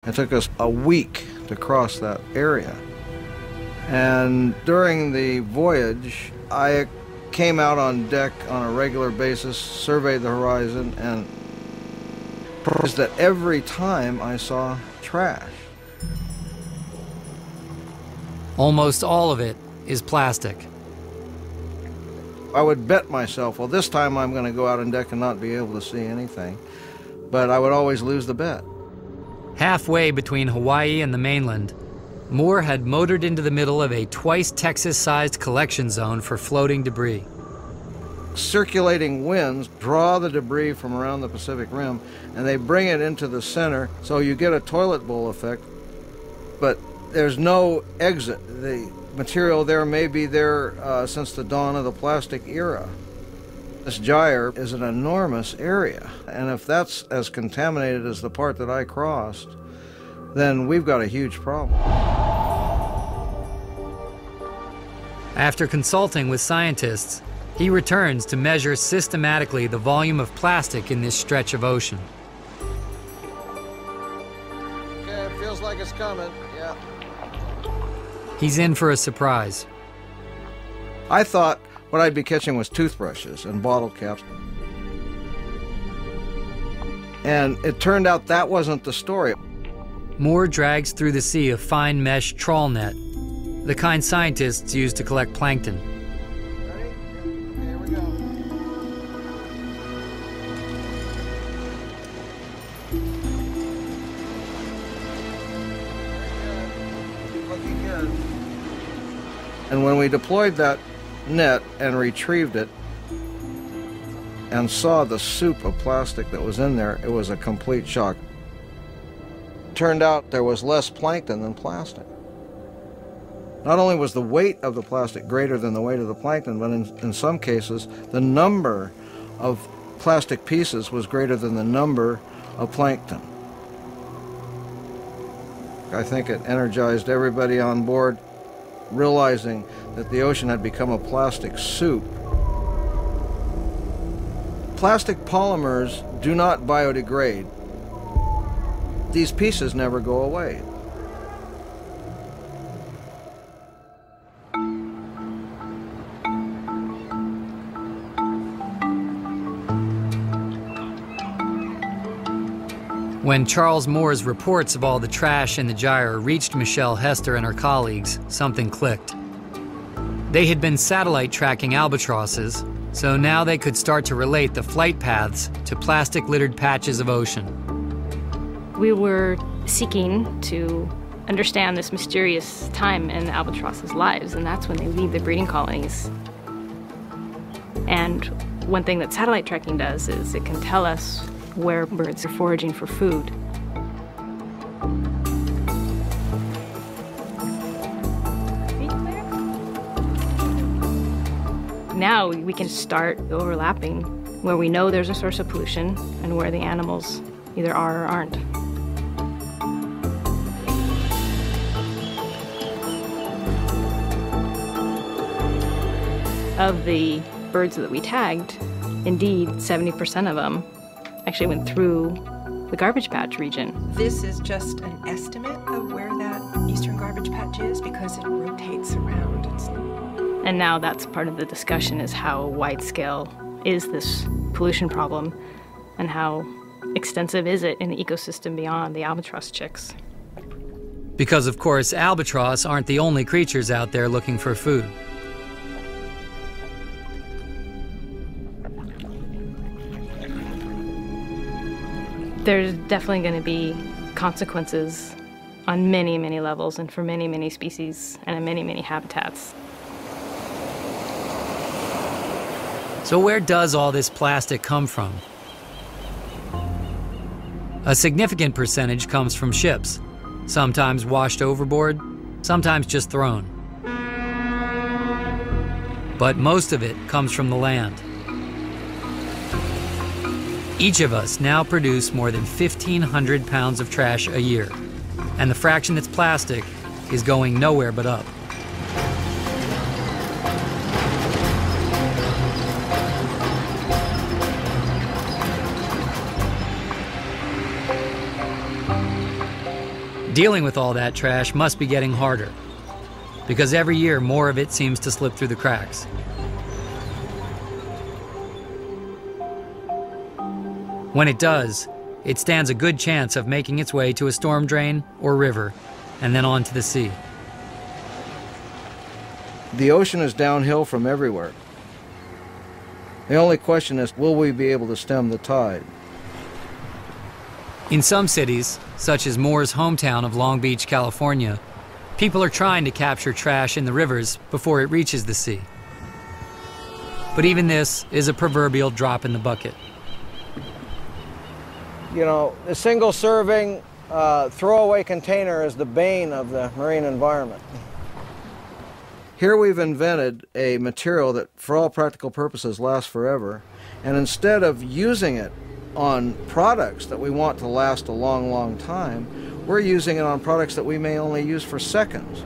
It took us a week to cross that area. And during the voyage, I came out on deck on a regular basis, surveyed the horizon, and realized that every time I saw trash. Almost all of it is plastic. I would bet myself, well, this time I'm going to go out on deck and not be able to see anything. But I would always lose the bet. Halfway between Hawaii and the mainland, Moore had motored into the middle of a twice Texas-sized collection zone for floating debris. Circulating winds draw the debris from around the Pacific Rim, and they bring it into the center, so you get a toilet bowl effect, but there's no exit. The material there may be there since the dawn of the plastic era. This gyre is an enormous area, and if that's as contaminated as the part that I crossed, then we've got a huge problem. After consulting with scientists, he returns to measure systematically the volume of plastic in this stretch of ocean. Okay, it feels like it's coming, yeah. He's in for a surprise. I thought what I'd be catching was toothbrushes and bottle caps. And it turned out that wasn't the story. Moore drags through the sea a fine mesh trawl net, the kind scientists use to collect plankton. Ready? Here we go. Looking good. And when we deployed that net and retrieved it and saw the soup of plastic that was in there, it was a complete shock. Turned out there was less plankton than plastic. Not only was the weight of the plastic greater than the weight of the plankton, but in some cases, the number of plastic pieces was greater than the number of plankton. I think it energized everybody on board, realizing that the ocean had become a plastic soup. Plastic polymers do not biodegrade. These pieces never go away. When Charles Moore's reports of all the trash in the gyre reached Michelle Hester and her colleagues, something clicked. They had been satellite tracking albatrosses, so now they could start to relate the flight paths to plastic-littered patches of ocean. We were seeking to understand this mysterious time in the albatrosses' lives, and that's when they leave the breeding colonies. And one thing that satellite tracking does is it can tell us where birds are foraging for food. Now we can start overlapping where we know there's a source of pollution and where the animals either are or aren't. Of the birds that we tagged, indeed 70% of them actually went through the garbage patch region. This is just an estimate of where that eastern garbage patch is because it rotates around. And now that's part of the discussion, is how wide-scale is this pollution problem and how extensive is it in the ecosystem beyond the albatross chicks. Because, of course, albatross aren't the only creatures out there looking for food. There's definitely going to be consequences on many, many levels and for many, many species and in many, many habitats. So where does all this plastic come from? A significant percentage comes from ships, sometimes washed overboard, sometimes just thrown. But most of it comes from the land. Each of us now produce more than 1,500 pounds of trash a year, and the fraction that's plastic is going nowhere but up. Dealing with all that trash must be getting harder, because every year more of it seems to slip through the cracks. When it does, it stands a good chance of making its way to a storm drain or river, and then on to the sea. The ocean is downhill from everywhere. The only question is, will we be able to stem the tide? In some cities, such as Moore's hometown of Long Beach, California, people are trying to capture trash in the rivers before it reaches the sea. But even this is a proverbial drop in the bucket. You know, a single serving throwaway container is the bane of the marine environment. Here we've invented a material that, for all practical purposes, lasts forever. And instead of using it on products that we want to last a long, long time, we're using it on products that we may only use for seconds.